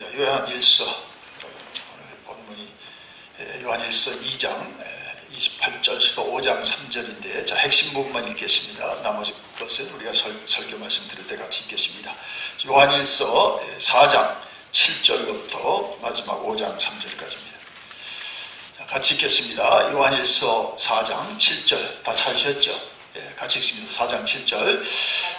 요한일서 오늘 본문이 요한일서 2장 28절에서 5장 3절인데 핵심 부분만 읽겠습니다. 나머지 것은 우리가 설교 말씀 들을 때 같이 읽겠습니다. 요한일서 4장 7절부터 마지막 5장 3절까지입니다. 같이 읽겠습니다. 요한일서 4장 7절 다 찾으셨죠? 같이 읽습니다. 4장 7절.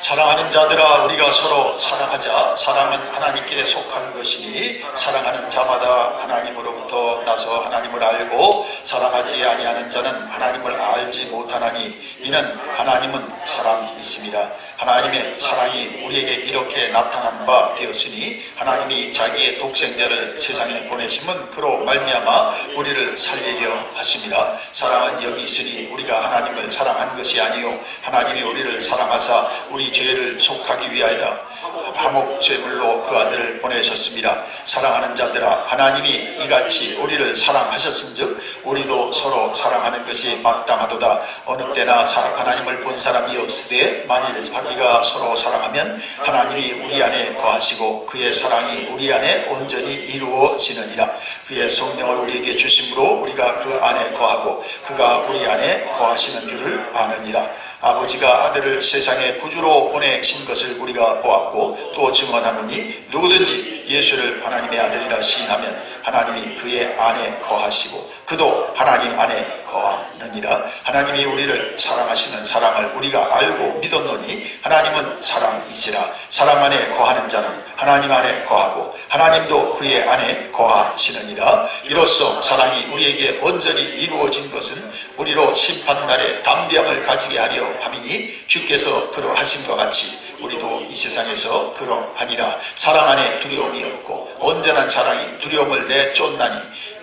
사랑하는 자들아, 우리가 서로 사랑하자. 사랑은 하나님께 속한 것이니 사랑하는 자마다 하나님으로부터 나서 하나님을 알고 사랑하지 아니하는 자는 하나님을 알지 못하나니 이는 하나님은 사랑이십니다. 하나님의 사랑이 우리에게 이렇게 나타난 바 되었으니 하나님이 자기의 독생자를 세상에 보내심은 그로 말미암아 우리를 살리려 하십니다. 사랑은 여기 있으니 우리가 하나님을 사랑한 것이 아니요 하나님이 우리를 사랑하사 우리 죄를 속하기 위하여 화목제물로 그 아들을 보내셨습니다. 사랑하는 자들아, 하나님이 이같이 우리를 사랑하셨은즉 우리도 서로 사랑하는 것이 마땅하도다. 어느 때나 하나님을 본 사람이 없으되 만일 우리가 서로 사랑하면 하나님이 우리 안에 거하시고 그의 사랑이 우리 안에 온전히 이루어지느니라. 그의 성령을 우리에게 주심으로 우리가 그 안에 거하고 그가 우리 안에 거하시는 줄을 아느니라. 아버지가 아들을 세상에 구주로 보내신 것을 우리가 보았고 또 증언하노니 누구든지 예수를 하나님의 아들이라 시인하면 하나님이 그의 안에 거하시고 그도 하나님 안에 거하느니라. 하나님이 우리를 사랑하시는 사랑을 우리가 알고 믿었노니 하나님은 사랑이시라. 사랑 안에 거하는 자는 하나님 안에 거하고 하나님도 그의 안에 거하시느니라. 이로써 사랑이 우리에게 온전히 이루어진 것은 우리로 심판날에 담대함을 가지게 하려 함이니 주께서 그러하심과 같이 우리도 이 세상에서 그러하니라. 사랑 안에 두려움이 없고 온전한 사랑이 두려움을 내쫓나니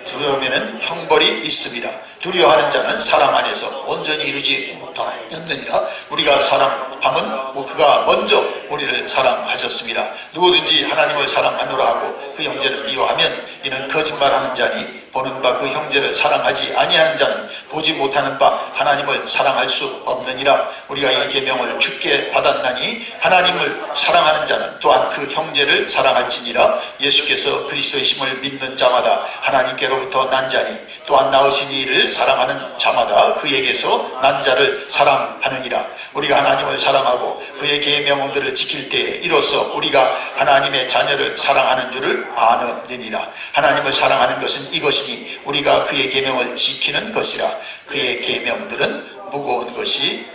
두려움에는 형벌이 있습니다. 두려워하는 자는 사랑 안에서 온전히 이루지 못하였느니라. 우리가 사랑함은 그가 먼저 우리를 사랑하셨습니다. 누구든지 하나님을 사랑하노라 하고 그 형제를 미워하면 이는 거짓말하는 자니 보는 바 그 형제를 사랑하지 아니하는 자는 보지 못하는 바 하나님을 사랑할 수 없느니라. 우리가 이 계명을 주께 받았나니 하나님을 사랑하는 자는 또한 그 형제를 사랑할지니라. 예수께서 그리스도이심을 믿는 자마다 하나님께로부터 난 자니 또한 낳으신 이를 사랑하는 자마다 그에게서 난 자를 사랑하느니라. 우리가 하나님을 사랑하고 그의 계명들을 지킬 때에 이로써 우리가 하나님의 자녀를 사랑하는 줄을 아느니라. 하나님을 사랑하는 것은 이것이니 우리가 그의 계명을 지키는 것이라. 그의 계명들은 무거운 것이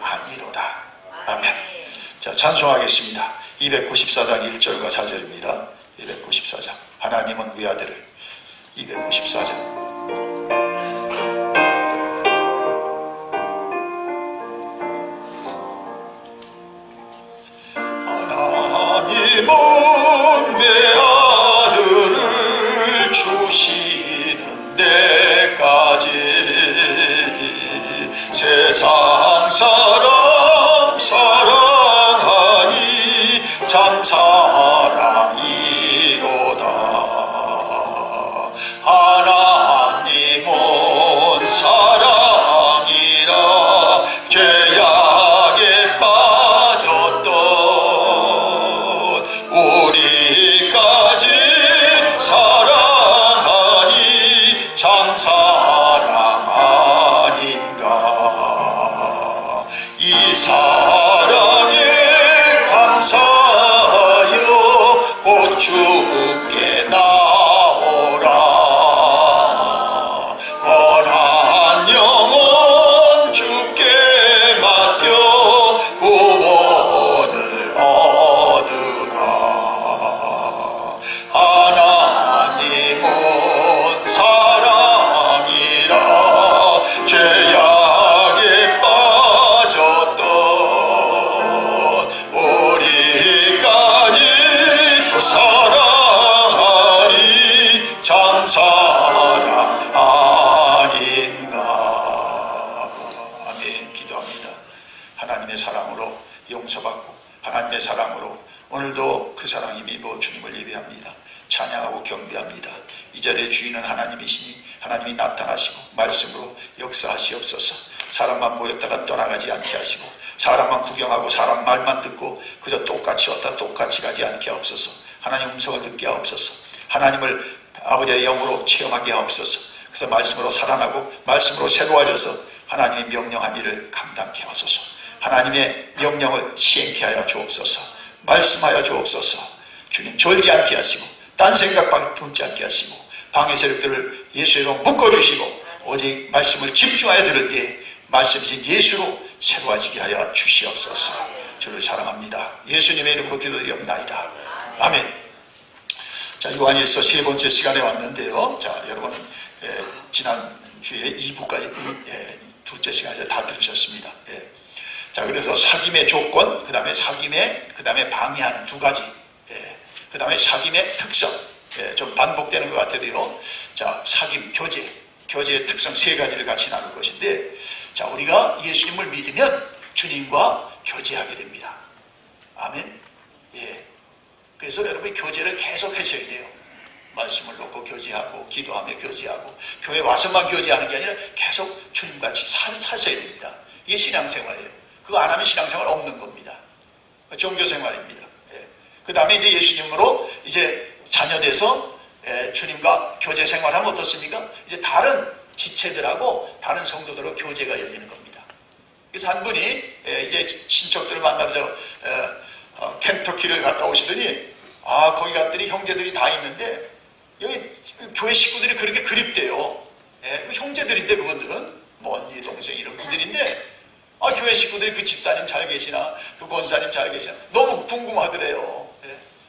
아니로다. 아멘. 자, 찬송하겠습니다. 294장 1절과 4절입니다. 294장 하나님은 외아들을 294장 하나님은 외아들을 주시는 데까지 세상 사람 사랑하니 참 사랑이로다. 하나님은 사랑이라 죄악에 빠졌던 우리까지 사랑하니 참 사랑 아닌가. 이 사랑에 감사하여 곧 주께 나오라. 권한 영혼 주께 맡겨 구원을 얻으라. 하나님은 사랑이라 죄악에 빠졌던 우리까지 사랑하니 참 사랑 아닌가. 아멘. 기도합니다. 하나님의 사랑으로 용서받고 하나님의 사랑으로 오늘도 그 사랑 힘입어 주님을 예배합니다. 찬양하고 경배합니다. 이 자리의 주인은 하나님이시니 하나님이 나타나시고 말씀으로 역사하시옵소서. 사람만 모였다가 떠나가지 않게 하시고 사람만 구경하고 사람 말만 듣고 그저 똑같이 왔다 똑같이 가지 않게 하옵소서. 하나님 음성을 듣게 하옵소서. 하나님을 아버지의 영으로 체험하게 하옵소서. 그래서 말씀으로 살아나고 말씀으로 새로워져서 하나님의 명령한 일을 감당케 하소서. 하나님의 명령을 시행케 하여 주옵소서. 말씀하여 주옵소서. 주님, 졸지 않게 하시고 딴 생각밖에 품지 않게 하시고 방해 세력들을 예수의 이름으로 묶어주시고 오직 말씀을 집중하여 들을 때 말씀이신 예수로 새로워지게 하여 주시옵소서. 주를 사랑합니다. 예수님의 이름으로 기도드리옵나이다. 아멘. 자, 요한일서 세 번째 시간에 왔는데요. 자, 여러분은 지난주에 2부까지 둘째 시간에 다 들으셨습니다. 자, 그래서 사귐의 조건, 그 다음에 방해하는 두 가지, 그 다음에 사귐의 특성, 좀 반복되는 것 같아도요. 자, 사귐, 교제의 특성 세 가지를 같이 나눌 것인데, 자, 우리가 예수님을 믿으면 주님과 교제하게 됩니다. 아멘. 그래서 여러분이 교제를 계속 하셔야 돼요. 말씀을 놓고 교제하고 기도하며 교제하고 교회 와서만 교제하는 게 아니라 계속 주님같이 사셔야 됩니다. 이게 신앙생활이에요. 그거 안 하면 신앙생활 없는 겁니다. 종교생활입니다. 그 다음에 이제 예수님으로 이제 자녀돼서 주님과 교제 생활하면 어떻습니까? 이제 다른 지체들하고 다른 성도들하고 교제가 열리는 겁니다. 그래서 한 분이 이제 친척들을 만나러 켄터키를 갔다 오시더니 거기 갔더니 형제들이 다 있는데 여기 교회 식구들이 그렇게 그립대요. 형제들인데 그분들은 먼지 동생 이런 분들인데 교회 식구들이 그 집사님 잘 계시나 그 권사님 잘 계시나 너무 궁금하더래요.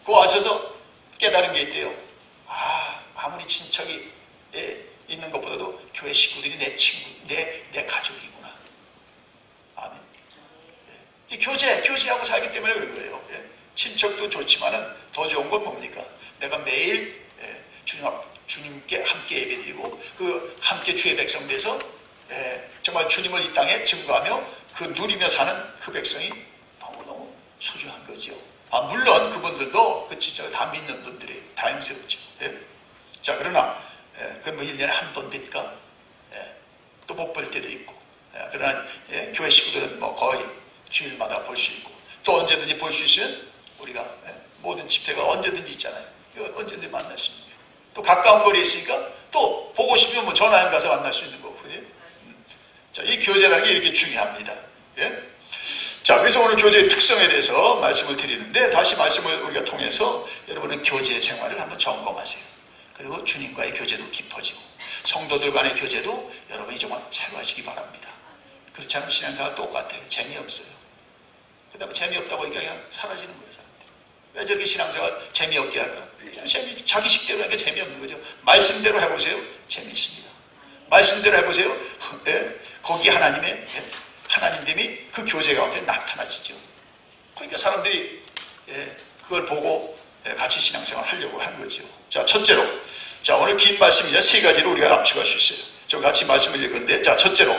그 와서서 깨달은 게 있대요. 아무리 친척이 있는 것보다도 교회 식구들이 내 친구, 내 가족이구나. 아멘. 교제하고 살기 때문에 그런 거예요. 친척도 좋지만은 더 좋은 건 뭡니까? 내가 매일 주님께 함께 예배드리고 그 함께 주의 백성 돼서 정말 주님을 이 땅에 증거하며 그 누리며 사는 그 백성이 너무너무 소중한 거죠. 물론 그분들도 그 진짜 다 믿는 분들이 다행스럽죠. 자, 그러나 그건 뭐 1년에 한 번 되니까 또 못 볼 때도 있고, 그러나 교회 식구들은 뭐 거의 주일마다 볼 수 있고 또 언제든지 볼 수 있으면 우리가 모든 집회가 언제든지 있잖아요. 언제든지 만날 수 있는 거예요. 또 가까운 거리에 있으니까 또 보고 싶으면 뭐 전화연 가서 만날 수 있는 거고. 자, 이 교제라는 게 이렇게 중요합니다. 자, 그래서 오늘 교제의 특성에 대해서 말씀을 드리는데 다시 말씀을 우리가 통해서 여러분은 교제 생활을 한번 점검하세요. 그리고 주님과의 교제도 깊어지고 성도들 간의 교제도 여러분이 정말 잘 하시기 바랍니다. 그렇지 않으면 신앙생활 똑같아요. 재미없어요. 그 다음에 재미없다고 하니까 그냥 사라지는 거예요. 사람들이. 왜 저렇게 신앙생활 재미없게 할까? 자기 식대로 하니까 재미없는 거죠. 말씀대로 해보세요. 재미있습니다. 말씀대로 해보세요. 거기 하나님됨이 그 교제 가운데 나타나지죠. 그러니까 사람들이 그걸 보고 같이 신앙생활 하려고 하는 거죠. 자, 첫째로, 자, 오늘 긴 말씀이자 세 가지로 우리가 압축할 수 있어요. 저 같이 말씀을 읽은데, 자, 첫째로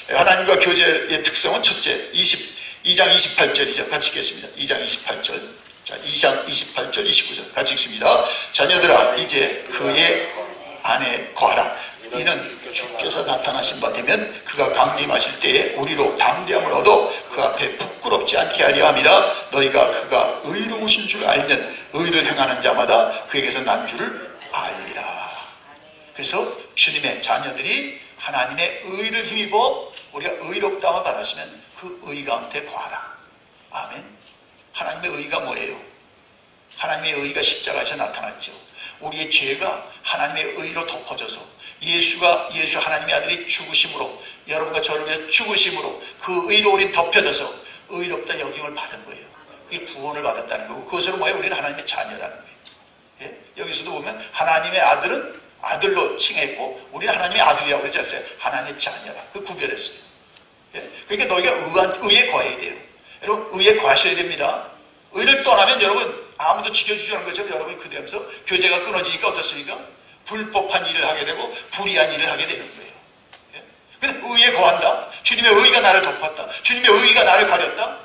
하나님과 교제의 특성은 첫째 2장 28절이죠. 같이 읽겠습니다. 2장 28절. 자, 2장 28절 29절 같이 읽습니다. 자녀들아 이제 그의 안에 거하라. 이는 주께서 나타나신 바 되면 그가 강림하실 때에 우리로 담대함을 얻어 그 앞에 부끄럽지 않게 하려 함이라. 너희가 그가 의로우신 줄 알면 의를 행하는 자마다 그에게서 난 줄을 알리라. 그래서 주님의 자녀들이 하나님의 의를 힘입어 우리가 의롭다함을 받았으면 그 의 가운데 거하라. 아멘. 하나님의 의가 뭐예요? 하나님의 의가 십자가에서 나타났죠. 우리의 죄가 하나님의 의로 덮어져서 예수 하나님의 아들이 죽으심으로, 여러분과 저를 위해 죽으심으로 그 의로 우리 덮여져서 의롭다 여김을 받은 거예요. 그게 구원을 받았다는 거고, 그것으로 뭐예요? 우리는 하나님의 자녀라는 거예요. 여기서도 보면 하나님의 아들은 아들로 칭했고 우리는 하나님의 아들이라고 그러지 않았어요? 하나님의 자녀라. 그 구별했어요. 그러니까 너희가 의에 거해야 돼요. 여러분, 의에 거하셔야 됩니다. 의를 떠나면 여러분 아무도 지켜주지 않는 것처럼 여러분이 그대하면서 교제가 끊어지니까 어떻습니까? 불법한 일을 하게 되고 불의한 일을 하게 되는 거예요. 근데 의에 거한다. 주님의 의가 나를 덮었다. 주님의 의가 나를 가렸다.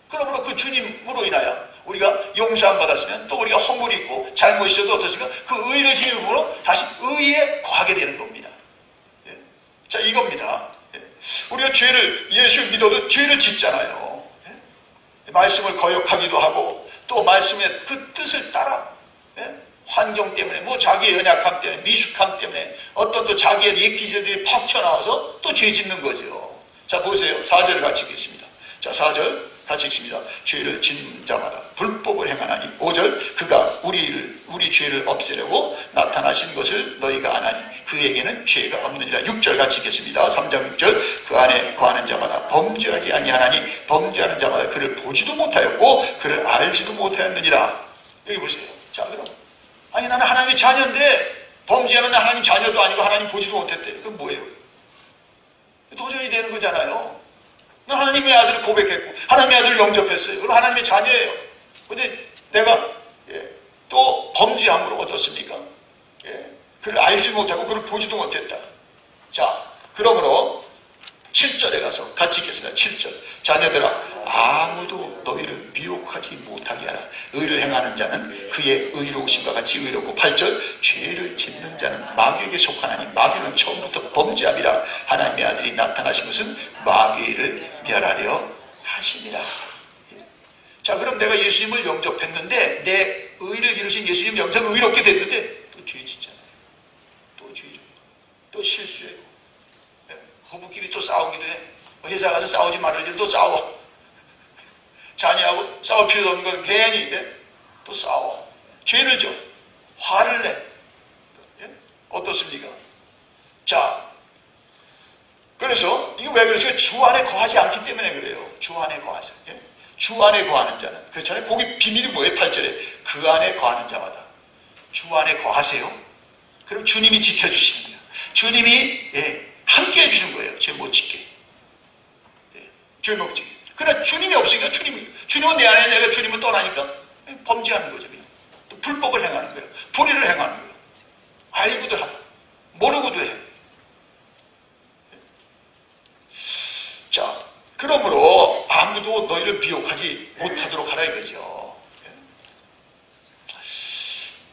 그러므로 그 주님으로 인하여 우리가 용서함 받았으면 또 우리가 허물이 있고 잘못이 있어도 어떻습니까? 그 의를 힘으로 다시 의에 거하게 되는 겁니다. 자, 이겁니다. 우리가 예수 믿어도 죄를 짓잖아요. 말씀을 거역하기도 하고 또 말씀의 그 뜻을 따라 환경 때문에, 뭐 자기의 연약함 때문에, 미숙함 때문에, 어떤 또 자기의 옛 기질들이 팍 튀어나와서 또 죄 짓는 거죠. 자, 보세요. 4절 같이 읽겠습니다. 자, 4절 같이 읽습니다. 죄를 짓는 자마다 불법을 행하나니. 5절, 그가 우리 죄를 없애려고 나타나신 것을 너희가 아나니 그에게는 죄가 없느니라. 6절 같이 읽겠습니다. 3장 6절, 그 안에 거하는 자마다 범죄하지 아니하나니 범죄하는 자마다 그를 보지도 못하였고 그를 알지도 못하였느니라. 여기 보세요. 자, 그럼 아니 나는 하나님의 자녀인데 범죄하는 하나님 자녀도 아니고 하나님 보지도 못했대. 그건 뭐예요? 도전이 되는 거잖아요. 난 하나님의 아들을 고백했고 하나님의 아들을 영접했어요. 그럼 하나님의 자녀예요. 근데 내가 또 범죄함으로 어떻습니까? 그를 알지 못하고 그를 보지도 못했다. 자, 그러므로 7절에 가서 같이 읽겠습니다. 7절, 자녀들아 아무도 너희를 미혹하지 못하게 하라. 의를 행하는 자는 그의 의로우심과 같이 의롭고. 8절, 죄를 짓는 자는 마귀에게 속하나니 마귀는 처음부터 범죄함이라. 하나님의 아들이 나타나신 것은 마귀를 멸하려 하시니라. 자, 그럼 내가 예수님을 영접했는데 내 의를 이루신 예수님 영접 의롭게 됐는데 또 죄 짓잖아요. 또 죄 져요. 또 실수해요. 허브끼리 또 싸우기도 해. 회사 가서 싸우지 말을 일도 싸워. 자녀하고 싸울 필요도 없는 건 괜히 또 싸워. 죄를 져. 화를 내. 어떻습니까? 자, 그래서 이게 왜 그러세요? 주 안에 거하지 않기 때문에 그래요. 주 안에 거하지. 주 안에 거하는 자는. 그렇잖아요. 거기 비밀이 뭐예요? 8절에 그 안에 거하는 자마다 주 안에 거하세요. 그럼 주님이 지켜주시는 거예요. 주님이 함께 해주는 거예요. 죄 못 짓게. 죄 못 짓게. 그러나 주님이 없으니까 주님은 내 안에 내가 주님을 떠나니까 범죄하는 거죠. 그냥. 또 불법을 행하는 거예요. 불의를 행하는 거예요. 알고도 하고 모르고도 해요. 자, 그러므로 아무도 너희를 미혹하지 못하도록 하라 이거죠.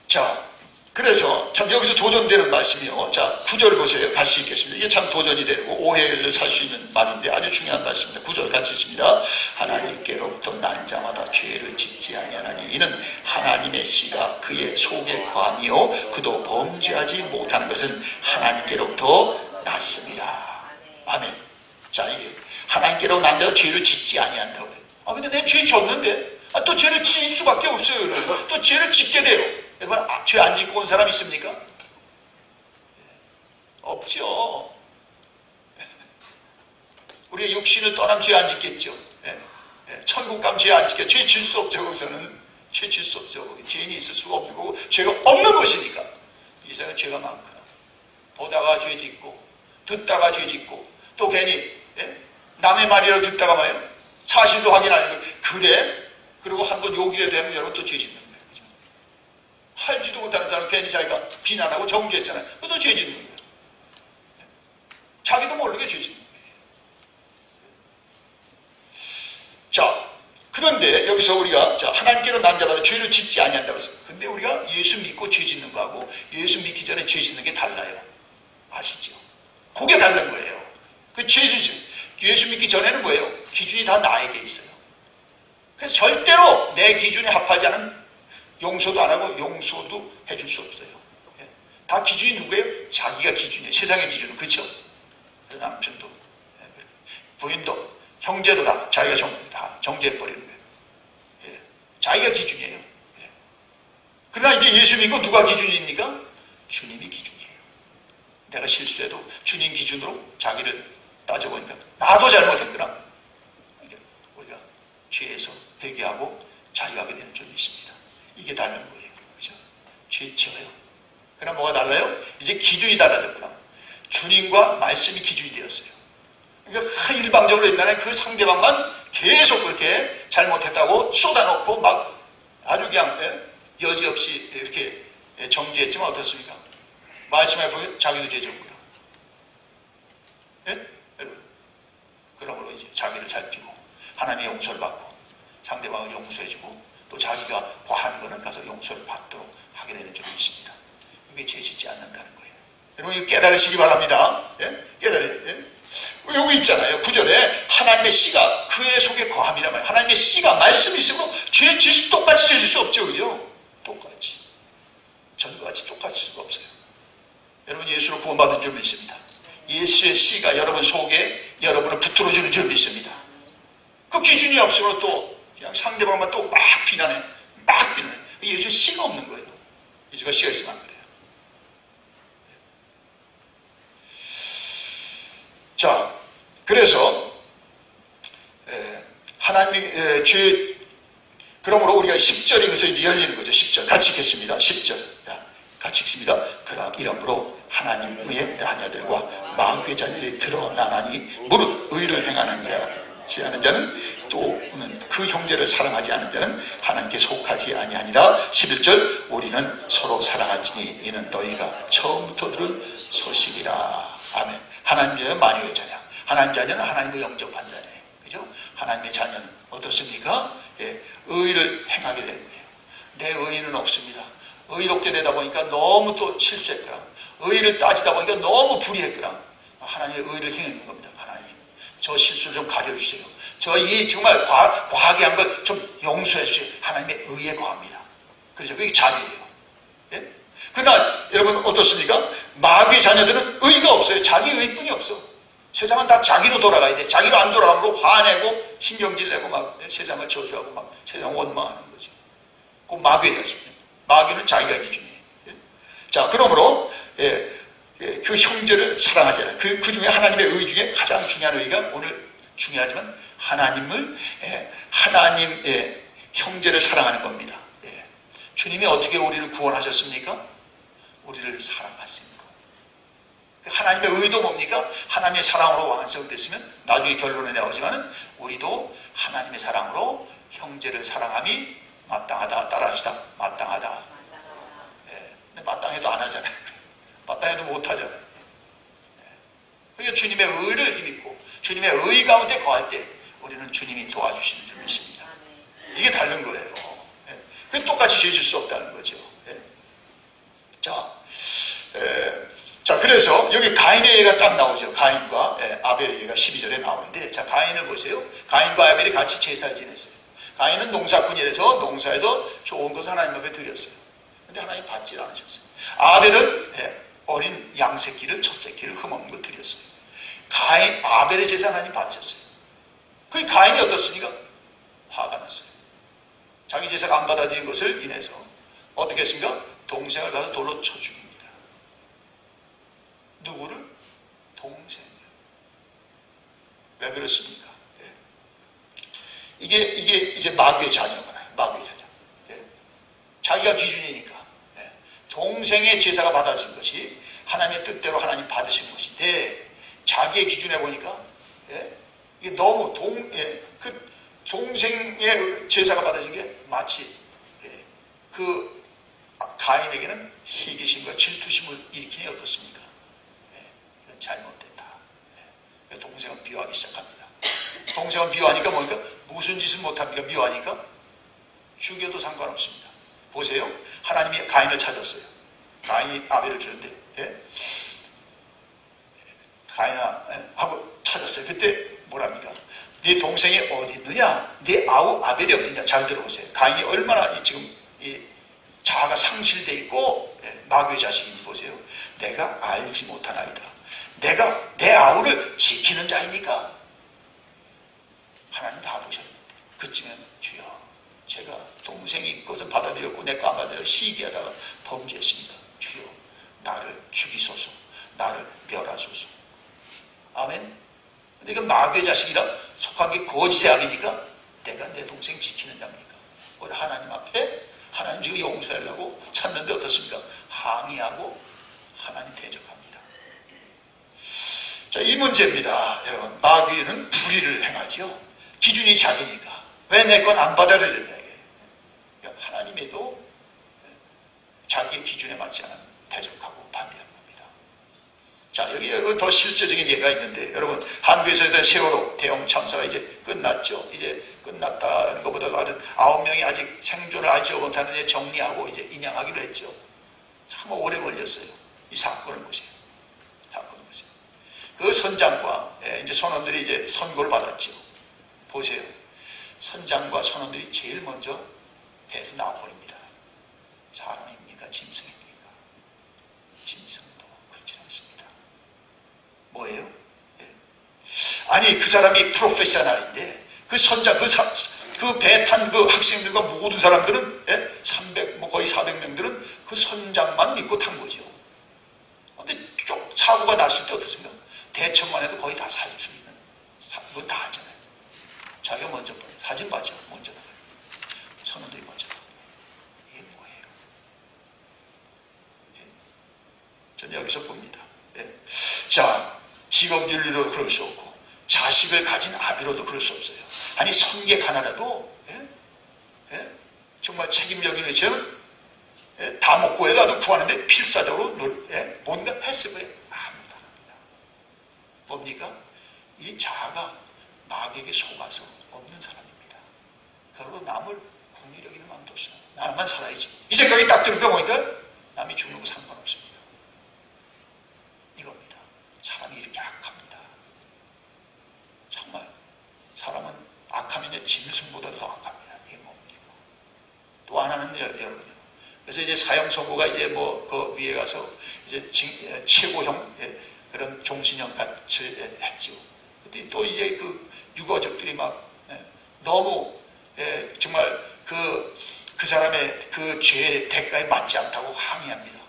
자, 그래서 참 여기서 도전되는 말씀이요. 자, 9절 보세요. 같이 읽겠습니다. 이게 참 도전이 되고 오해를 살 수 있는 말인데 아주 중요한 말씀입니다. 9절 같이 읽습니다. 하나님께로부터 난 자마다 죄를 짓지 아니하나니 이는 하나님의 씨가 그의 속에 거하니요 그도 범죄하지 못하는 것은 하나님께로부터 났습니다. 아멘. 자, 이게 하나님께로 난 자가 죄를 짓지 아니한다고 그래요. 근데 내 죄 졌는데 또 죄를 지을 수밖에 없어요. 또 죄를 짓게 돼요. 여러분, 죄 안 짓고 온 사람 있습니까? 없죠. 우리가 육신을 떠나면 죄 안 짓겠죠. 천국 가면 죄 안 짓겠죠. 죄 질 수 없죠. 거기서는 죄 질 수 없죠. 죄인이 있을 수가 없는 거고 죄가 없는 것이니까. 이 세상에 죄가 많구나. 보다가 죄 짓고 듣다가 죄 짓고 또 괜히 남의 말이라도 듣다가 말이에요. 사실도 확인 안 하고 그래? 그리고 한번 욕이라도 하면 여러분 또 죄 짓는 거예요. 그렇죠? 알지도 못하는 사람 괜히 자기가 비난하고 정죄했잖아요. 또 죄 짓는 거예요. 자기도 모르게 죄 짓는 거예요. 자, 그런데 여기서 우리가 하나님께로 난 자마다 죄를 짓지 아니한다고 했어요. 근데 우리가 예수 믿고 죄 짓는 거하고 예수 믿기 전에 죄 짓는 게 달라요. 아시죠? 그게 다른 거예요. 그 죄 짓는 예수 믿기 전에는 뭐예요? 기준이 다 나에게 있어요. 그래서 절대로 내 기준에 합하지 않은 용서도 안 하고 용서도 해줄 수 없어요. 다 기준이 누구예요? 자기가 기준이에요. 세상의 기준은. 그렇죠? 남편도 부인도 형제도 다 자기가 다 정죄해버리는 거예요. 자기가 기준이에요. 그러나 이제 예수 믿고 누가 기준입니까? 주님이 기준이에요. 내가 실수해도 주님 기준으로 자기를 따져보니까 나도 잘못했구나. 우리가 죄에서 회개하고 자유하게 되는 점이 있습니다. 이게 다른 거예요. 그렇죠? 죄 지어요. 그럼 뭐가 달라요? 이제 기준이 달라졌구나. 주님과 말씀이 기준이 되었어요. 그러니까 일방적으로 옛날에 그 상대방만 계속 그렇게 잘못했다고 쏟아놓고 막 아주 그냥 여지없이 이렇게 정죄했지만 어떻습니까? 말씀해 보면 자기도 죄졌구나. 그러므로 이제 자기를 살피고 하나님의 용서를 받고 상대방을 용서해주고 또 자기가 과한 거는 가서 용서를 받도록 하게 되는 점이 있습니다. 이게 죄 짓지 않는다는 거예요. 여러분 이거 깨달으시기 바랍니다. 여기 있잖아요. 9절에 하나님의 씨가 그의 속에 거함이란 말이에요. 하나님의 씨가 말씀이 있으면 죄 짓 똑같이 죄 질 수 없죠. 그죠? 똑같이. 전과 같이 똑같을 수가 없어요. 여러분 예수로 구원받은 줄 믿습니다. 예수의 씨가 여러분 속에 여러분을 붙들어주는 줄 믿습니다. 그 기준이 없으면 또 그냥 상대방만 또 막 비난해. 막 비난해. 예수의 씨가 없는 거예요. 예수가 씨가 있으면 안 그래요. 자, 그래서 하나님의 죄, 그러므로 우리가 10절이 그래서 이제 열리는 거죠. 10절 같이 읽겠습니다. 10절 같이 읽습니다. 그러나 이러므로 하나님의 자녀들과 마귀의 자녀들이 드러나나니 무릇 의를 행하는 자는 또는 그 형제를 사랑하지 않는 자는 하나님께 속하지 아니하니라. 11절 우리는 서로 사랑할지니 이는 너희가 처음부터 들은 소식이라. 아멘. 하나님의 자녀는 마귀의 자녀. 하나님의 자녀는 하나님의 영적 반사네. 그죠? 하나님의 자녀는 어떻습니까? 예, 의를 행하게 되는 거예요. 내 의는 없습니다. 의롭게 되다 보니까 너무 또 실수했거나 의를 따지다 보니까 너무 불의했거나 하나님의 의를 행하는 겁니다. 하나님, 저 실수를 좀 가려주세요. 저 이 정말 과하게 한 걸 좀 용서해 주세요. 하나님의 의에 거합니다. 그래서 그게 자비예요. 예? 그러나 여러분 어떻습니까? 마귀의 자녀들은 의가 없어요. 자기 의뿐이 없어. 세상은 다 자기로 돌아가야 돼. 자기로 안 돌아가므로 화내고 신경질 내고 막 세상을 저주하고 막 세상 원망하는 거지. 그 마귀의 자식이에요. 마귀는 자기가 기준이에요. 자, 그러므로 그 형제를 사랑하잖아요. 그 중에 하나님의 의 중에 가장 중요한 의가 오늘 중요하지만 하나님의 형제를 사랑하는 겁니다. 주님이 어떻게 우리를 구원하셨습니까? 우리를 사랑하십니다. 하나님의 의도 뭡니까? 하나님의 사랑으로 완성됐으면 나중에 결론에 나오지만 우리도 하나님의 사랑으로 형제를 사랑함이 마땅하다. 따라합시다. 마땅하다. 근데 마땅해도 안 하잖아요. 마땅해도 못 하잖아요. 그러니까 주님의 의를 힘입고 주님의 의 가운데 거할 때 우리는 주님이 도와주시는 줄 믿습니다. 이게 다른 거예요. 그게 똑같이 죄질 수 없다는 거죠. 자, 그래서 여기 가인의 예가 딱 나오죠. 가인과 아벨의 예가 12절에 나오는데, 자, 가인을 보세요. 가인과 아벨이 같이 제사를 지냈어요. 가인은 농사꾼이라서 농사에서 좋은 것을 하나님 앞에 드렸어요. 근데 하나님 받지 않으셨어요. 아벨은 어린 양새끼를, 첫 새끼를 흠없는 걸 드렸어요. 아벨의 제사 하나님 받으셨어요. 그 가인이 어떻습니까? 화가 났어요. 자기 제사가 안 받아지는 것을 인해서 어떻게 했습니까? 동생을 가서 돌로 쳐 죽입니다. 누구를? 동생을. 왜 그렇습니까? 이게 이제 마귀의 자녀구나. 마귀의 자녀. 자기가 기준이니까. 동생의 제사가 받아진 것이 하나님의 뜻대로 하나님 받으신 것인데, 자기의 기준에 보니까 이게 너무 그 동생의 제사가 받아진 게 마치 그 가인에게는 시기심과 질투심을 일으키니 어떻습니까? 이건 잘못됐다. 동생은 미워하기 시작합니다. 동생은 미워하니까 뭡니까? 무슨 짓을 못합니까? 미워하니까 죽여도 상관없습니다. 보세요. 하나님이 가인을 찾았어요. 가인이 아벨을 주는데 가인아 하고 찾았어요. 그때 뭐랍니까? 네 동생이 어디 있느냐? 네 아우 아벨이 어디 있냐? 잘 들어보세요. 가인이 얼마나 지금 자아가 상실되어 있고 마귀의 자식인지 보세요. 내가 알지 못하나이다. 내가 내 아우를 지키는 자이니까. 하나님 다 보셨는데 그쯤엔 주여, 제가 동생이 것을 받아들였고 내 거 안 받아들여 시기하다가 범죄했습니다. 주여, 나를 죽이소서. 나를 멸하소서. 아멘. 근데 이건 마귀의 자식이라 속한 게 거짓의 악이니까 내가 내 동생 지키는 자입니까? 우리 하나님 앞에 하나님 지금 용서하려고 찾는데 어떻습니까? 항의하고 하나님 대적합니다. 자, 이 문제입니다. 여러분, 마귀는 불의를 행하죠. 기준이 자기니까. 왜 내 건 안 받아들였냐. 그러니까 하나님에도 자기의 기준에 맞지 않은 대적하고 반대하는 겁니다. 자, 여기 여러분 더 실제적인 예가 있는데, 여러분 한국에서 일단 세월호 대형 참사가 이제 끝났죠. 이제 끝났다는 것보다 9명이 아직 생존을 알지 못하는 정리하고 이제 인양하기로 했죠. 참 오래 걸렸어요. 이 사건을 보세요. 사건을 보세요. 그 선장과 이제 선원들이 이제 선고를 받았죠. 보세요. 선장과 선원들이 제일 먼저 배에서 나와버립니다. 사람입니까? 짐승입니까? 아니 그 사람이 프로페셔널인데 그 선장 그 배 탄 그 학생들과 모든 사람들은 300 뭐 거의 400명들은 그 선장만 믿고 탄 거죠. 근데 쪽 사고가 났을 때 어떻습니까? 대처만 해도 거의 다 살릴 수 있는 그건 다 하잖아요. 자기가 먼저 사진 봐죠. 먼저 나가요. 선원들이 먼저 나가요. 이게 뭐예요? 저는 여기서 봅니다. 자, 직업 윤리로 그럴 수 없고 자식을 가진 아비로도 그럴 수 없어요. 아니 성객 하나라도 정말 책임력이 있죠. 다 먹고 해도 아주 구하는데 필사적으로 뭔가 했을 거예요. 아무도 안 합니다. 뭡니까? 이 자아가 마귀에게 속아서 없는 사람입니다. 그리고 남을 국리력 있는 마음도 없어요. 나만 살아야지. 이 생각이 딱 들으니까 보니까 남이 죽는 거 상관없습니다. 이겁니다. 사람이 이렇게 악합니다. 정말 사람은 악하면 짐승보다도 더 악합니다. 이게 뭡니까? 또 하나는 여러분. 그래서 이제 사형 선고가 이제 뭐 그 위에 가서 이제 최고형 그런 종신형 같이 했죠. 근데 또 이제 그 유가족들이 막 너무 정말 그 사람의 그 죄의 대가에 맞지 않다고 항의합니다.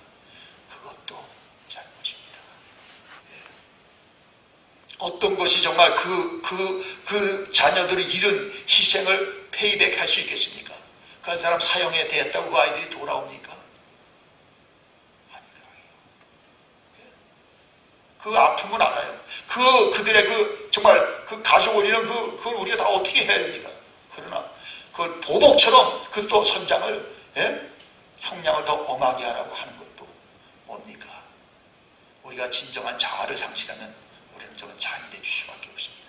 그것도 잘못입니다. 어떤 것이 정말 그 자녀들이 이룬 희생을 페이백할 수 있겠습니까? 그 사람 사형에 대했다고 그 아이들이 돌아옵니까? 아니더라고요. 그 아픔은 알아요. 그들의 정말 그 가족을 잃은 그걸 우리가 다 어떻게 해야 됩니까? 그러나 그걸 보복처럼 그 또 선장을 형량을 더 엄하게 하라고 하는 것도 뭡니까? 우리가 진정한 자아를 상실하면 우리는 정말 잔인해 줄 수밖에 없습니다.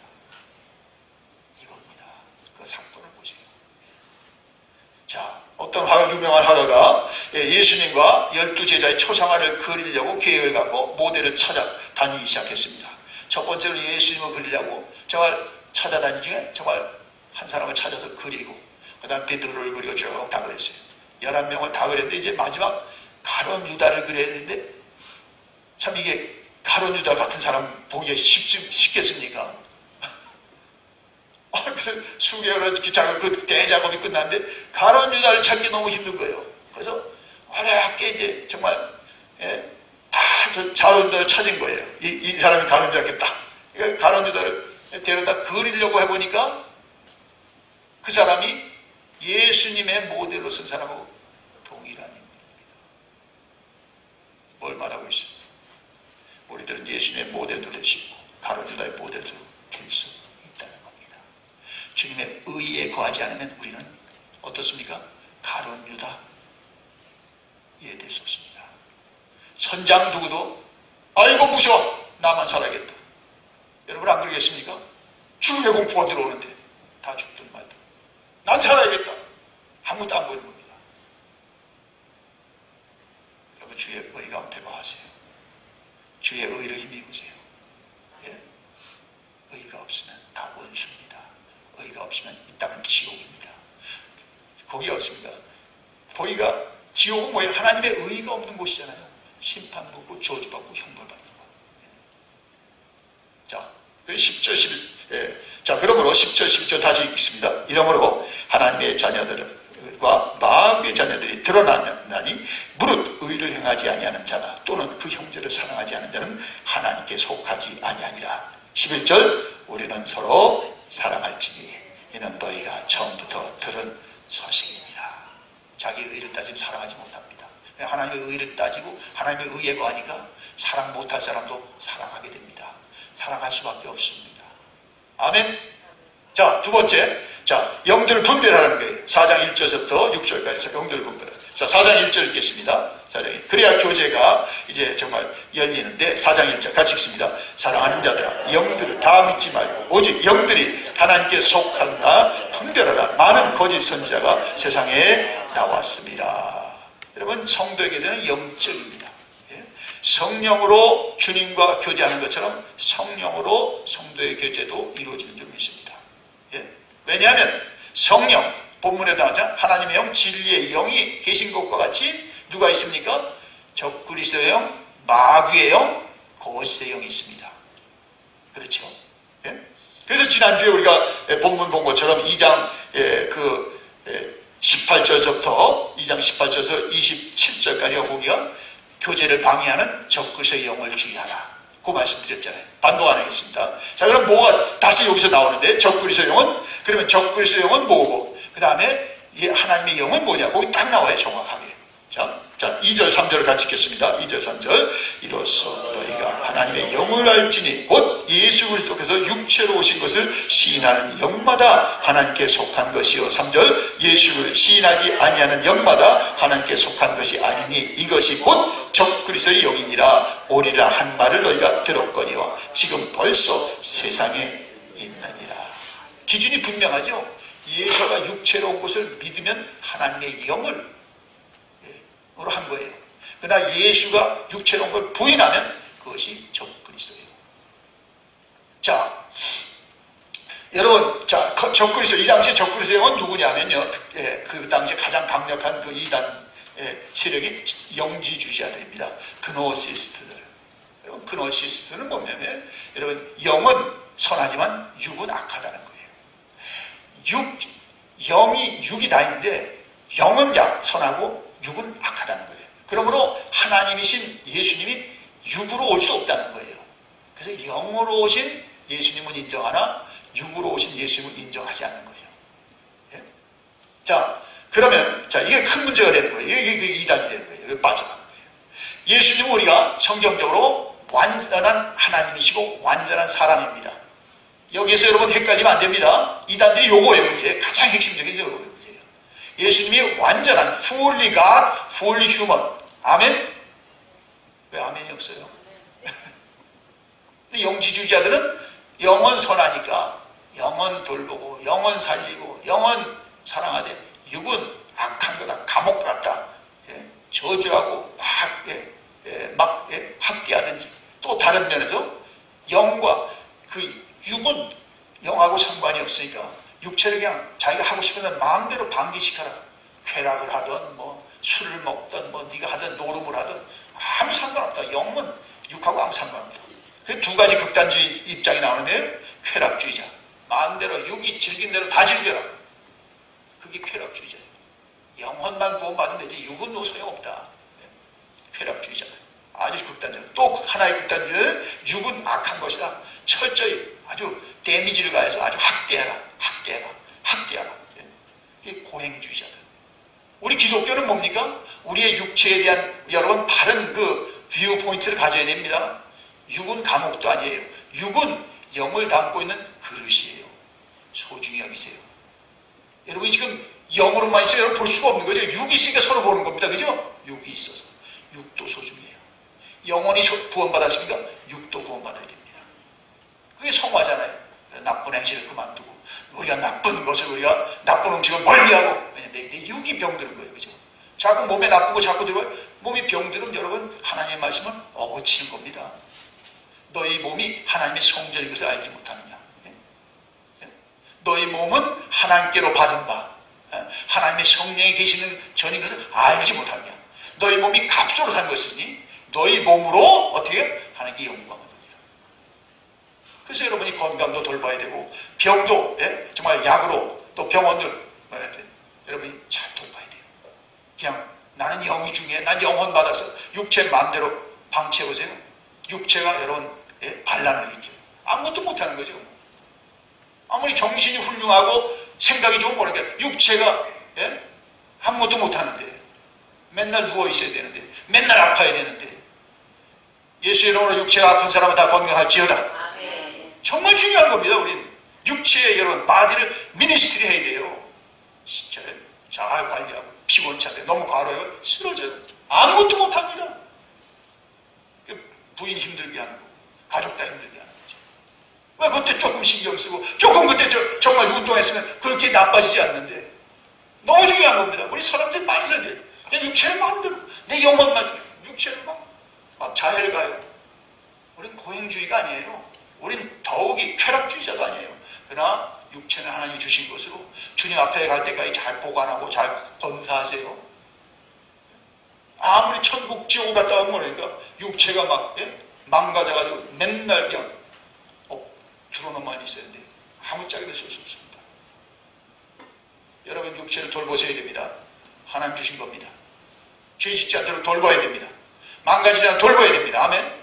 이겁니다. 그 사건을 보세요. 자, 어떤 유명한 화가가 예수님과 12제자의 초상화를 그리려고 계획을 갖고 모델을 찾아다니기 시작했습니다. 첫 번째로 예수님을 그리려고 정말 찾아다니는 중에 정말 한 사람을 찾아서 그리고 그 다음 베드로를 그리고 쭉 다 그렸어요. 11명을 다 그렸는데 이제 마지막 가룟 유다를 그려야 되는데 참 이게 가룟 유다 같은 사람 보기에 쉽겠습니까? 그래서 수개월을 그 대작업이 끝났는데 가룟 유다를 찾기 너무 힘든 거예요. 그래서 어렵게 이제 정말 다 가룟 유다를 찾은 거예요. 이 사람이 가룟 유다겠다. 그러니까 가룟 유다를 데려다 그리려고 해보니까 그 사람이 예수님의 모델로 쓴 사람하고 동일한 인물입니다. 뭘 말하고 있어요? 우리들은 예수님의 모델도 되시고 가룟 유다의 모델도 될 수 있다는 겁니다. 주님의 의에 거하지 않으면 우리는 어떻습니까? 가룟 유다 이해될 수 없습니다. 선장 누구도 아이고 무서워 나만 살아야겠다. 여러분 안 그러겠습니까? 죽음의 공포가 들어오는데 다 죽든 말든 난 살아야겠다. 아무것도 안 보이는 겁니다. 여러분 주의 의 가운데 거하세요. 주의 의를 힘입으세요. 의가 없으면 다 원수입니다. 의가 없으면 이 땅은 지옥입니다. 거기 없습니다. 거기가 지옥은 뭐예요? 하나님의 의가 없는 곳이잖아요. 심판받고 저주받고 형벌받는 거. 자, 그리고 10절 11. 자, 그러므로 10절 11절 다시 읽겠습니다. 이러므로 하나님의 자녀들과 마귀의 자녀들이 드러나니 무릇 의를 행하지 아니하는 자나 또는 그 형제를 사랑하지 않는 자는 하나님께 속하지 아니하니라. 11절 우리는 서로 사랑할지니 이는 너희가 처음부터 들은 소식이니라. 자기 의를 따지면 사랑하지 못합니다. 하나님의 의를 따지고 하나님의 의에 거하니까 사랑 못할 사람도 사랑하게 됩니다. 사랑할 수밖에 없습니다. 아멘. 자, 두 번째. 자, 영들을 분별하는 거예요. 4장 1절부터 6절까지 영들을 분별하는. 자, 4장 1절 읽겠습니다. 4장 1절. 그래야 교제가 이제 정말 열리는데 4장 1절 같이 읽습니다. 사랑하는 자들아 영들을 다 믿지 말고 오직 영들이 하나님께 속한다 분별하라. 많은 거짓 선지자가 세상에 나왔습니다. 여러분 성도에게는 영적입니다. 성령으로 주님과 교제하는 것처럼 성령으로 성도의 교제도 이루어지는 줄 믿습니다. 왜냐하면 성령, 본문에 나오자 하나님의 영, 진리의 영이 계신 것과 같이 누가 있습니까? 적그리스도의 영, 마귀의 영, 거짓의 영이 있습니다. 그렇죠? 그래서 지난주에 우리가 본문 본 것처럼 2장 18절서부터 2장 18절에서 27절까지가 보기가 교제를 방해하는 적그리스도의 영을 주의하라. 그 말씀드렸잖아요. 반복 안 하겠습니다. 자, 그럼 뭐가 다시 여기서 나오는데 적그리스도의 영은, 그러면 적그리스도의 영은 뭐고, 그 다음에 하나님의 영은 뭐냐? 거기 딱 나와요, 정확하게. 자, 2절 3절을 같이 읽겠습니다. 2절 3절. 이로써 너희가 하나님의 영을 알지니 곧 예수 그리스도께서 육체로 오신 것을 시인하는 영마다 하나님께 속한 것이요. 3절. 예수를 시인하지 아니하는 영마다 하나님께 속한 것이 아니니 이것이 곧 적그리스도의 영이니라. 오리라 한 말을 너희가 들었거니와 지금 벌써 세상에 있느니라. 기준이 분명하죠. 예수가 육체로 온 것을 믿으면 하나님의 영을 으로 한 거예요. 그러나 예수가 육체로 온 걸 부인하면 그것이 적그리스도예요. 자, 여러분, 자, 적그리스도, 이 당시에 적그리스도의 영은 누구냐면요. 그 당시에 가장 강력한 그 이단 세력이 영지주의자들입니다. 그노시스트들. 여러분, 그노시스트는 뭐냐면, 여러분, 영은 선하지만 육은 악하다는 거예요. 육이 다 있는데, 영은 선하고, 육은 악하다는 거예요. 그러므로 하나님이신 예수님이 육으로 올 수 없다는 거예요. 그래서 영으로 오신 예수님은 인정하나 육으로 오신 예수님은 인정하지 않는 거예요. 예? 자, 그러면 이게 큰 문제가 되는 거예요. 이게 이단이 되는 거예요. 이게 빠져가는 거예요. 예수님은 우리가 성경적으로 완전한 하나님이시고 완전한 사람입니다. 여기에서 여러분 헷갈리면 안 됩니다. 이단들이 요거예요. 문제. 가장 핵심적인 요거예요. 예수님이 완전한 fully God, fully human. 아멘? 왜 아멘이 없어요? 근데 영지주의자들은 영은 선하니까 영은 돌보고 영은 살리고 영은 사랑하되 육은 악한 거다. 감옥 같다. 저주하고 막 학대하든지. 또 다른 면에서 영과 그 육은 영하고 상관이 없으니까 육체를 그냥 자기가 하고 싶은 대로 마음대로 방기시켜라. 쾌락을 하든 뭐 술을 먹든 뭐 네가 하든 노름을 하든 아무 상관없다. 영은 육하고 아무 상관없다. 그 두 가지 극단주의 입장이 나오는데 쾌락주의자. 마음대로 육이 즐긴 대로 다 즐겨라. 그게 쾌락주의자예요. 영혼만 구원받으면 되지 육은 뭐 소용없다. 쾌락주의자. 아주 극단적. 또 하나의 극단주의는 육은 악한 것이다. 철저히 아주 데미지를 가해서 아주 학대하라. 이게 고행주의자들. 우리 기독교는 뭡니까? 우리의 육체에 대한 여러분 바른 그 뷰 포인트를 가져야 됩니다. 육은 감옥도 아니에요. 육은 영을 담고 있는 그릇이에요. 소중히 여기세요. 여러분이 지금 영으로만 있어요. 여러분 볼 수가 없는 거죠. 육이 있으니까 서로 보는 겁니다. 그죠? 육이 있어서. 육도 소중해요. 영혼이 구원받았으니까 육도 구원받아야 됩니다. 그게 성화잖아요. 나쁜 행실을 그만두고 우리가 나쁜 음식을 멀리하고. 왜냐면 내 육이 병드는 거예요. 그죠? 자꾸 몸에 나쁜 거 자꾸 들어와요. 몸이 병들면 여러분 하나님의 말씀을 어거치는 겁니다. 너희 몸이 하나님의 성전인 것을 알지 못하느냐. 너희 몸은 하나님께로 받은 바 하나님의 성령이 계시는 전인 것을 알지 못하느냐. 너희 몸이 값으로 산 것이니 너희 몸으로 어떻게 하나님께 영광을 돌리라. 그래서 여러분이 건강도 돌봐야 되고 병도 정말 약으로 또 병원을 여러분이 잘 돌봐야 돼요. 그냥 나는 영이 중요해. 난 영혼 받아서 육체 마음대로 방치해보세요. 육체가 여러분 반란을 일으켜요. 아무것도 못하는 거죠. 아무리 정신이 훌륭하고 생각이 좋은 모르게 육체가 아무것도 못하는데 맨날 누워있어야 되는데 맨날 아파야 되는데 예수 이름으로 육체가 아픈 사람은 다 건강할지어다. 정말 중요한 겁니다. 우린 육체의 여러분 바디를 미니스트리 해야 돼요. 진짜 잘 관리하고 피곤차대 너무 과로해요. 쓰러져요. 아무것도 못합니다. 부인 힘들게 하는 거고 가족 다 힘들게 하는 거죠. 왜 그때 조금 신경 쓰고 조금 그때 정말 운동했으면 그렇게 나빠지지 않는데 너무 중요한 겁니다. 우리 사람들 많이 살려요. 그냥 육체를 마음대로 내 영혼만 육체를 막 자해를 가요. 우린 고행주의가 아니에요. 우린 더욱이 쾌락주의자도 아니에요. 그러나 육체는 하나님이 주신 것으로 주님 앞에 갈 때까지 잘 보관하고 잘 건사하세요. 아무리 천국 지옥 갔다 오면 그러니까 육체가 막 망가져가지고 맨날 그냥 드러놓만 있어야 돼. 아무짝에도 쓸 수 없습니다. 여러분 육체를 돌보셔야 됩니다. 하나님 주신 겁니다. 죄 짓지 않도록 돌봐야 됩니다. 망가지지 않도록 돌봐야 됩니다. 아멘.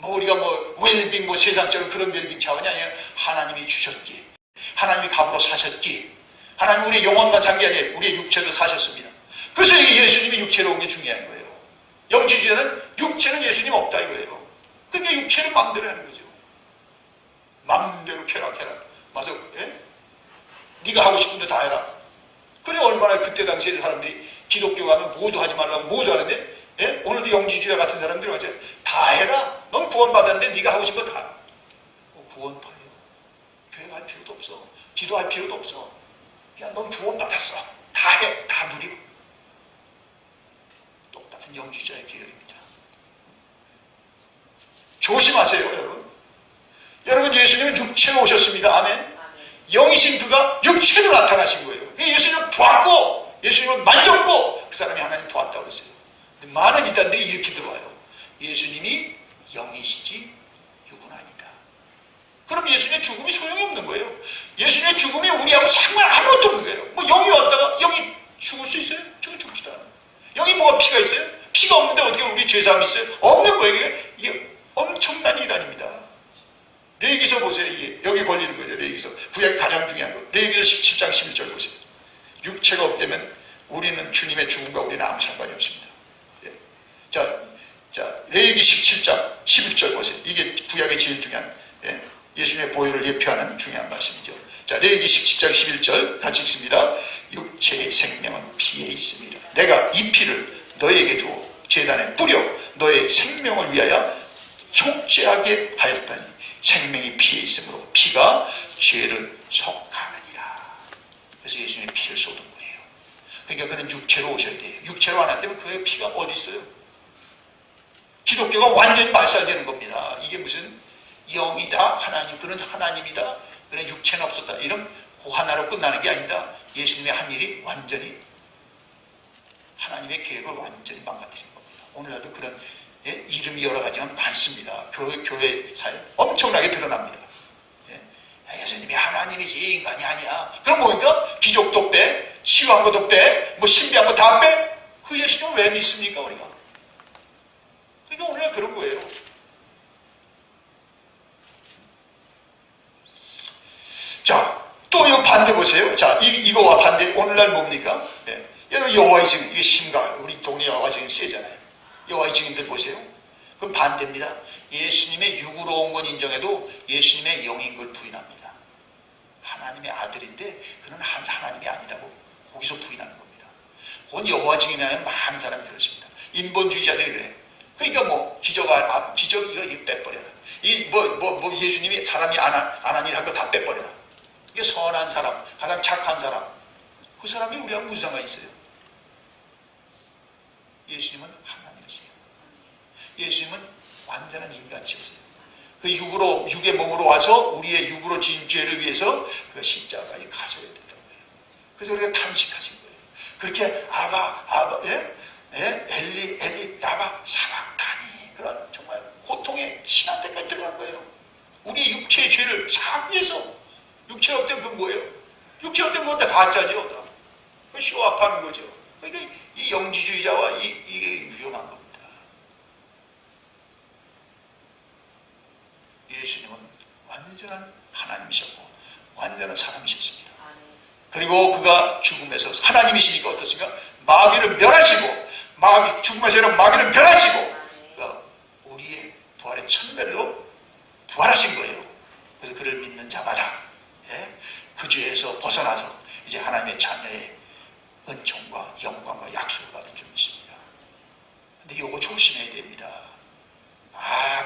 우리가 웰빙 세상적인 그런 웰빙 차원이 아니에요. 하나님이 주셨기에, 하나님이 값으로 사셨기에, 하나님 우리의 영혼만 산 게 아니에요. 우리의 육체도 사셨습니다. 그래서 예수님이 육체로 온 게 중요한 거예요. 영지주의자는 육체는 예수님 없다 이거예요. 그러니까 육체를 마음대로 하는 거죠. 마음대로 쾌락해라. 맞아. 예? 네가 하고 싶은 데 다 해라. 그래 얼마나 그때 당시에 사람들이 기독교 가면 모두 하지 말라고 모두 하는데, 예? 오늘도 영지주의자 같은 사람들이 맞아요. 다 해라. 넌 구원받았는데 네가 하고 싶은 거 다. 구원파예요. 교회 갈 필요도 없어. 기도할 필요도 없어. 그냥 넌 구원받았어. 다 해. 다 누리고. 똑같은 영지주의자의 계열입니다. 조심하세요, 여러분. 여러분, 예수님은 육체로 오셨습니다. 아멘. 영이신 그가 육체로 나타나신 거예요. 예수님을 보았고, 예수님을 만졌고, 그 사람이 하나님 보았다고 그랬어요. 근데 많은 이단들이 이렇게 들어와요. 예수님이 영이시지 육은 아니다. 그럼 예수님의 죽음이 소용이 없는 거예요. 예수님의 죽음이 우리하고 상관 아무것도 없는 거예요. 영이 왔다가 영이 죽을 수 있어요? 죽지도 않아요. 영이 뭐가 피가 있어요? 피가 없는데 어떻게 우리 죄사함이 있어요? 없는 거예요. 이게 엄청난 이단입니다. 레위기서 보세요. 이게 여기 걸리는 거죠. 레위기서. 구약이 가장 중요한 거. 레위기서 17장 11절 보세요. 육체가 없다면 우리는 주님의 죽음과 우리는 아무 상관이 없습니다. 예. 자, 레위기 17장 11절 보세요. 이게 구약의 제일 중요한, 예. 예수님의 보혈을 예표하는 중요한 말씀이죠. 자, 레위기 17장 11절 같이 읽습니다. 육체의 생명은 피에 있습니다. 내가 이 피를 너에게 주어 제단에 뿌려 너의 생명을 위하여 속죄하게 하였다니 생명이 피에 있으므로 피가 죄를 속하느니라. 그래서 예수님이 피를 쏟은 거예요. 그러니까 그는 육체로 오셔야 돼요. 육체로 안 한다면 그의 피가 어디 있어요? 기독교가 완전히 말살되는 겁니다. 이게 무슨 영이다, 하나님, 그는 하나님이다, 그는 육체는 없었다, 이런 그 하나로 끝나는 게 아니다. 예수님의 한 일이 완전히 하나님의 계획을 완전히 망가뜨린 겁니다. 오늘날도 그런, 예? 이름이 여러 가지가 많습니다. 교회 사회 엄청나게 드러납니다. 예? 예수님이 하나님이지 인간이 아니야. 그럼 뭐니까 기적도 빼, 치유한 것도 빼, 신비한 거 다 빼. 그 예수님을 왜 믿습니까 우리가? 그러니까 오늘날 그런 거예요. 자, 또 이 반대 보세요. 자, 이거와 반대 오늘날 뭡니까? 예. 여러분 여호와의 증인, 이게 심가, 우리 동네 여호와의 증인 세잖아요. 여호와의 증인들 보세요. 그럼 반대입니다. 예수님의 육으로 온 건 인정해도 예수님의 영인 걸 부인합니다. 하나님의 아들인데 그는 하나님이 아니다고 거기서 부인하는 겁니다. 그건 여호와 증인하는 많은 사람이 그렇습니다. 인본주의자들이 그래. 그러니까 기적 이거 빼버려라. 예수님이 사람이 안 한 일 한 거 다 빼버려라. 이게 선한 사람, 가장 착한 사람. 그 사람이 우리하고 무슨 상관이 있어요? 예수님은 하나님이세요. 예수님은 완전한 인간이셨어요. 그 육의 몸으로 와서 우리의 육으로 지은 죄를 위해서 그 십자가에 가져야 된다는 거예요. 그래서 우리가 탄식하신 거예요. 그렇게 아바, 엘리, 라바, 사박다니. 그런 정말 고통의 신한 데까지 들어간 거예요. 우리의 육체의 죄를 사하기 위해서. 육체 없던 그건 뭐예요? 육체 없던 그건 다 가짜죠. 그 쇼업하는 거죠. 그러니까 이 영지주의자와 이게 위험한 겁니다. 예수님은 완전한 하나님이셨고 완전한 사람이셨습니다. 그리고 그가 죽음에서 하나님이시니까 어떻습니까? 마귀를 멸하시고 죽음에서 마귀를 멸하시고 그가 우리의 부활의 천멸로 부활하신 거예요. 그래서 그를 믿는 자마다 그 죄에서 벗어나서 이제 하나님의 자녀의 은총과 영광과 약속을 받은 줄 믿습니다. 근데 이거 조심해야 됩니다.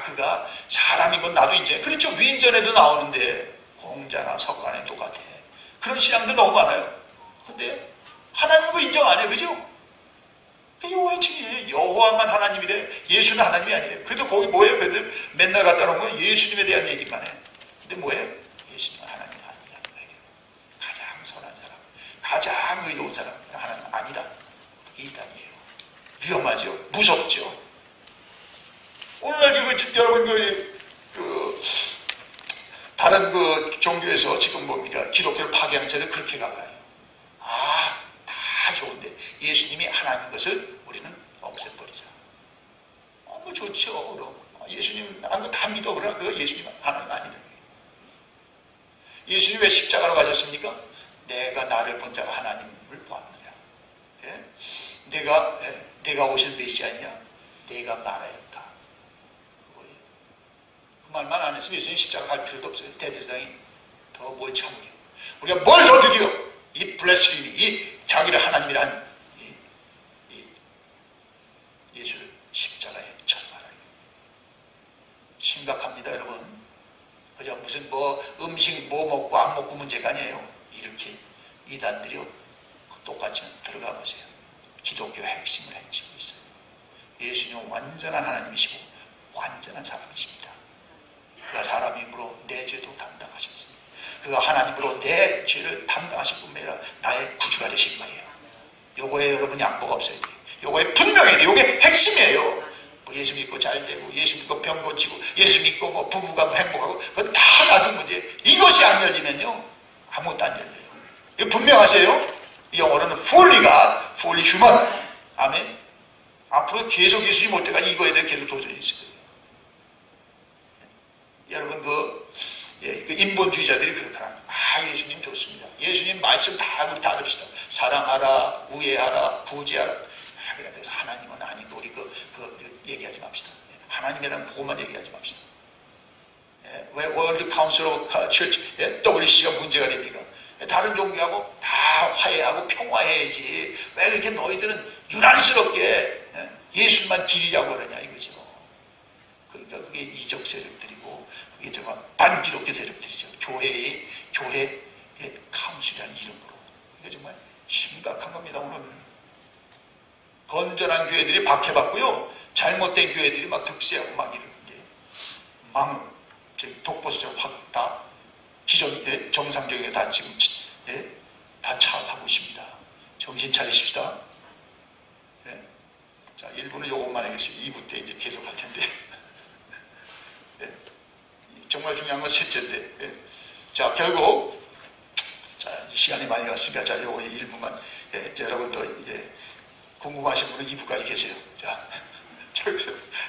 그가 사람인 건 나도 인정해. 그렇죠. 위인전에도 나오는데 공자나 석가에 똑같아. 그런 신앙들 너무 많아요. 근데 하나님 그거 인정 안 해요. 그죠? 여호와의 증인이에요. 여호와만 하나님이래. 예수는 하나님이 아니에요. 그래도 거기 뭐예요? 그들 맨날 갖다 놓은 건 예수님에 대한 얘기만 해. 근데 뭐예요? 예수님은 하나님이 아니라는 거예요. 가장 선한 사람, 가장 의로운 사람, 하나님 아니다. 그게 이단이에요. 위험하죠. 무섭죠. 오늘날 여러분 다른 다른 그 종교에서 지금 뭡니까? 기독교를 파괴하는 세대 그렇게 가요. 다 좋은데 예수님이 하나님인 것을 우리는 없애버리자. 뭐 좋죠. 그럼 예수님 나는 다 믿어. 그러나 그 예수님 하나님 아니라. 예수님 왜 십자가로 가셨습니까? 내가 나를 본 자가 하나님을 보았느냐. 예? 내가 오실 메시아이냐? 내가 말하였다. 그거예요. 그 말만 안 했으면 예수님 십자가 갈 필요도 없어요. 대제사장이 더 뭘 참으려. 우리가 뭘 더 드려? 이 블레스피미, 이 자기를 하나님이라 한 이 예수를 십자가에 절말하여. 심각합니다, 여러분. 그저 무슨 음식 먹고 안 먹고 문제가 아니에요. 이렇게 이단들이 똑같이 들어가 보세요. 기독교 핵심을 해치고 있어요. 예수님은 완전한 하나님이시고 완전한 사람이십니다. 그가 사람이므로 내 죄도 담당하셨습니다. 그가 하나님으로 내 죄를 담당하실 뿐만 아니라 나의 구주가 되신 거예요. 요거에 여러분 양보가 없어야 돼요. 요거에 분명해야 돼요. 요게 핵심이에요. 예수 믿고 잘 되고 예수 믿고 병 고치고 예수 믿고 부부가 행복하고 그건 다 나중 문제예요. 이것이 안 열리면요 아무것도 안 열려요. 이거 분명하세요? 영어로는 fully God, fully human. 아멘. 앞으로 계속 예수님 올 때까지 이거에 대해 계속 도전이 있을 거예요. 여러분 그 인본주의자들이 그렇더라. 예수님 좋습니다. 예수님 말씀 다 우리 다 듭시다. 사랑하라, 우애하라, 구제하라. 그래서 하나님은 아니고 우리 얘기하지 맙시다. 하나님이라는 그것만 얘기하지 맙시다. 왜 월드 카운슬 오브 처치 WC가 문제가 됩니까? 다른 종교하고 다 화해하고 평화해야지. 왜 그렇게 너희들은 유난스럽게 예수만 길이라고 그러냐 이거죠. 그러니까 그게 이적 세력들이고 그게 정말 반기독교 세력들이죠. 교회 카운슬이라는 이름으로. 이거 정말 심각한 겁니다. 오늘 건전한 교회들이 박해받고요. 잘못된 교회들이 막 득세하고 막 이러는데 독보수처럼 확 다 기존 정상적인 다 지금 다 차업하고 있습니다. 정신 차리십시다. 자, 1부는 요것만 하겠습니다. 2부 때 이제 계속 할 텐데. 정말 중요한 건 셋째인데. 자, 결국 시간이 많이 갔으니까 자, 요거 1부만 여러분도 이제 궁금하신 분은 2부까지 계세요. 자,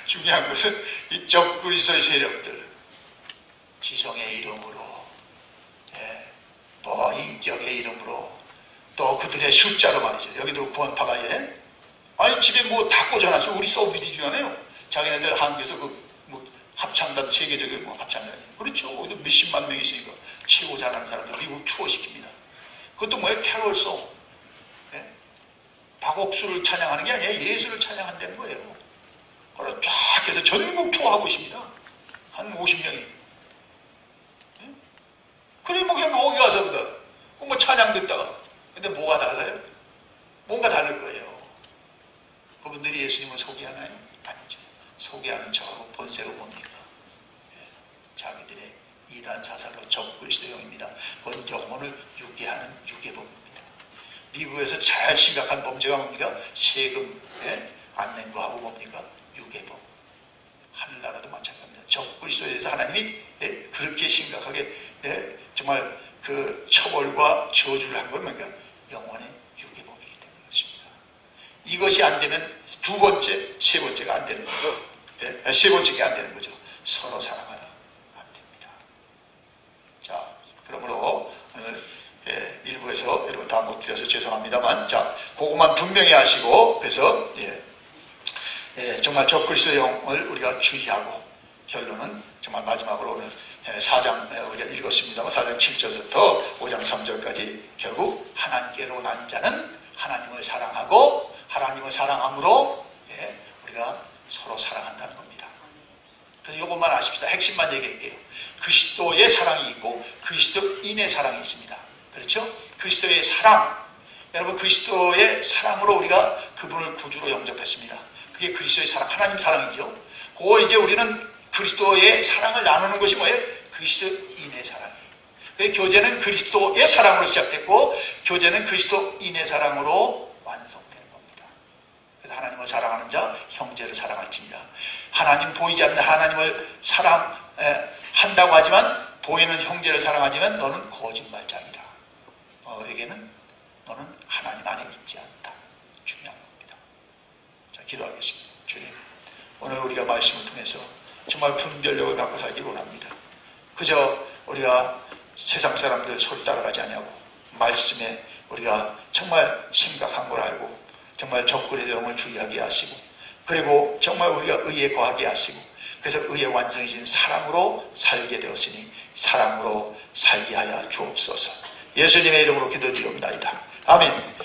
중요한 것은 이 적그리스도의 세력들 지성의 이름으로 인격의 이름으로 또 그들의 숫자로 말이죠. 여기도 구원파가 아니 집에 다 꽂아놨어. 우리 소비디 중에요. 자기네들 한국에서 합창단 세계적인 합창단이 그렇죠. 몇십만 명이 있으니까 최고 잘하는 사람들 미국 투어 시킵니다. 그것도 뭐예요? 캐롤송. 박옥수를 찬양하는 게 아니라 예수를 찬양한다는 거예요. 그걸 쫙 해서 전국 투어하고 있습니다. 한 50명이. 그래 그냥 거기 가서 찬양 듣다가 근데 뭐가 달라요? 뭔가 다를 거예요. 그분들이 예수님을 소개하나요? 아니죠. 소개하는 저하고 본색은 뭡니까? 자기들의 이단 사사로 적그리스도형입니다. 그건 영혼을 유괴하는 유괴범입니다. 미국에서 제일 심각한 범죄가 뭡니까? 세금 안 낸 거하고 뭡니까? 유괴범. 하늘나라도 마찬가지입니다. 적그리스도에 대해서 하나님이 그렇게 심각하게 정말 그 처벌과 저주를 한 건 뭡니까? 영혼의 유괴범이기 때문에 그렇습니다. 이것이 안 되면 두 번째, 세 번째가 안 되는 거죠. 세 번째가 안 되는 거죠. 서로 사랑하라. 안 됩니다. 자, 그러므로 오늘 일부에서 여러분 다 못 드려서 죄송합니다만, 자, 그것만 분명히 하시고, 그래서 정말 적그리스도의 영을 우리가 주의하고, 결론은 정말 마지막으로 오늘 4장 우리가 읽었습니다만 4장 7절부터 5장 3절까지 결국 하나님께로 난 자는 하나님을 사랑하고 하나님을 사랑함으로 우리가 서로 사랑한다는 겁니다. 그래서 이것만 아십시다. 핵심만 얘기할게요. 그리스도의 사랑이 있고 그리스도인의 사랑이 있습니다. 그렇죠? 그리스도의 사랑. 여러분 그리스도의 사랑으로 우리가 그분을 구주로 영접했습니다. 그게 그리스도의 사랑, 하나님 사랑이죠. 그거 이제 우리는 그리스도의 사랑을 나누는 것이 뭐예요? 그리스도인의 사랑이에요. 교제는 그리스도의 사랑으로 시작됐고 교제는 그리스도인의 사랑으로 완성되는 겁니다. 그래서 하나님을 사랑하는 자 형제를 사랑할지니라. 하나님 보이지 않는 하나님을 사랑한다고 하지만 보이는 형제를 사랑하지만 너는 거짓말장이라. 너에게는 너는 하나님 안에 있지 않다. 중요한 겁니다. 자, 기도하겠습니다. 주님, 오늘 우리가 말씀을 통해서 정말 분별력을 갖고 살기 원합니다. 그저 우리가 세상 사람들 소리 따라가지 아니하고 말씀에 우리가 정말 심각한 걸 알고 정말 적그리스도의 영을 주의하게 하시고 그리고 정말 우리가 의에 거하게 하시고 그래서 의의 완성이신 사랑으로 살게 되었으니 사랑으로 살게 하여 주옵소서. 예수님의 이름으로 기도드리옵나이다. 아멘.